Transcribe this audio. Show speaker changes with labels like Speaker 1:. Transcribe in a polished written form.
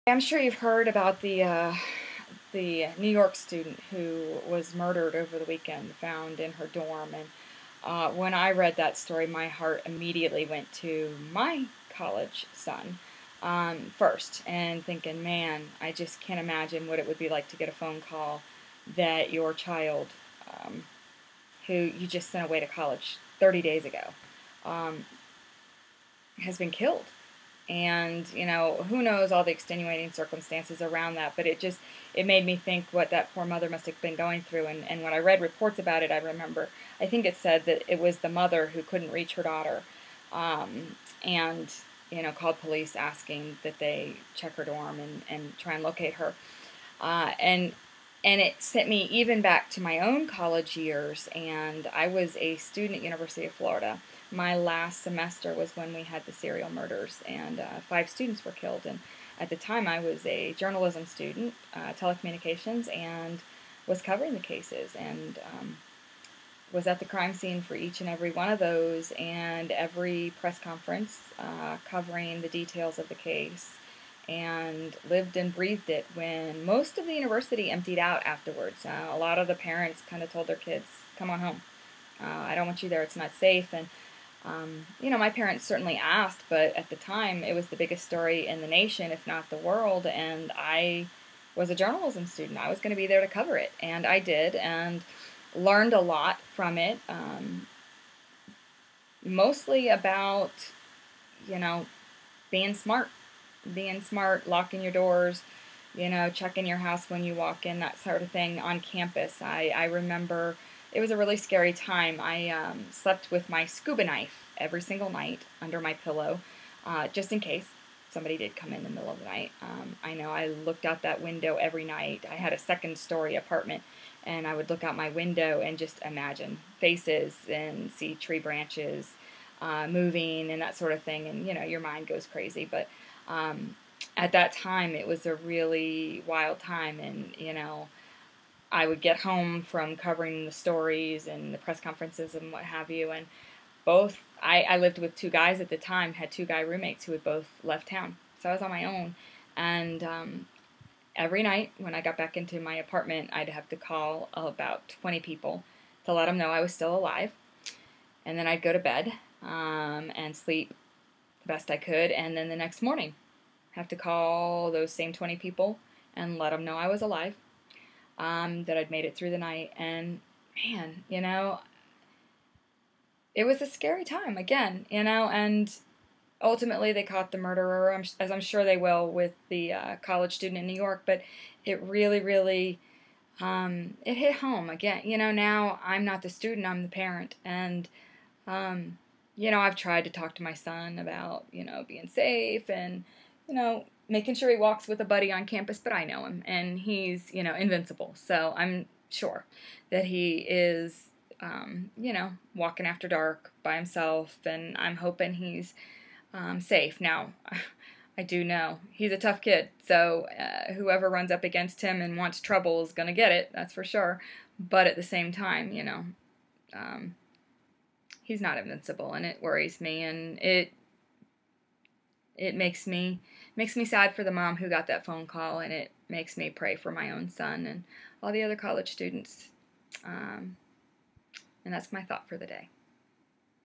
Speaker 1: I'm sure you've heard about the New York student who was murdered over the weekend, found in her dorm. And when I read that story, my heart immediately went to my college son first, and thinking, man, I just can't imagine what it would be like to get a phone call that your child, um, who you just sent away to college 30 days ago, um, has been killed. And who knows all the extenuating circumstances around that, but it made me think what that poor mother must have been going through. And when I read reports about it, I think it said that it was the mother who couldn't reach her daughter, and called police asking that they check her dorm and try and locate her. And it sent me even back to my own college years, and I was a student at University of Florida. My last semester was when we had the serial murders, and 5 students were killed. And at the time, I was a journalism student, telecommunications, and was covering the cases, and was at the crime scene for each and every one of those, and every press conference covering the details of the case, and lived and breathed it when most of the university emptied out afterwards. A lot of the parents kind of told their kids, come on home. I don't want you there. It's not safe. And my parents certainly asked, but at the time it was the biggest story in the nation, if not the world, and I was a journalism student. I was going to be there to cover it, and I did, and learned a lot from it, mostly about, being smart, locking your doors, checking your house when you walk in, that sort of thing on campus. I remember it was a really scary time. I slept with my scuba knife every single night under my pillow, just in case somebody did come in the middle of the night. I know I looked out that window every night. I had a second-story apartment, and I would look out my window and just imagine faces and see tree branches moving and that sort of thing. And, your mind goes crazy. But at that time, it was a really wild time. And, I would get home from covering the stories and the press conferences and what have you. And I lived with 2 guys at the time, had 2 guy roommates who had both left town. So I was on my own. And every night when I got back into my apartment, I'd have to call about 20 people to let them know I was still alive. And then I'd go to bed and sleep the best I could. And then the next morning, have to call those same 20 people and let them know I was alive, that I'd made it through the night. And man, it was a scary time again, and ultimately they caught the murderer, as I'm sure they will with the college student in New York. But it really, really, it hit home again. Now I'm not the student, I'm the parent. And, I've tried to talk to my son about, being safe and, making sure he walks with a buddy on campus, but I know him, and he's, invincible. So I'm sure that he is, walking after dark by himself, and I'm hoping he's safe. Now, I do know he's a tough kid, so whoever runs up against him and wants trouble is going to get it, that's for sure. But at the same time, he's not invincible, and it worries me, and it makes me sad for the mom who got that phone call, and it makes me pray for my own son and all the other college students. And that's my thought for the day.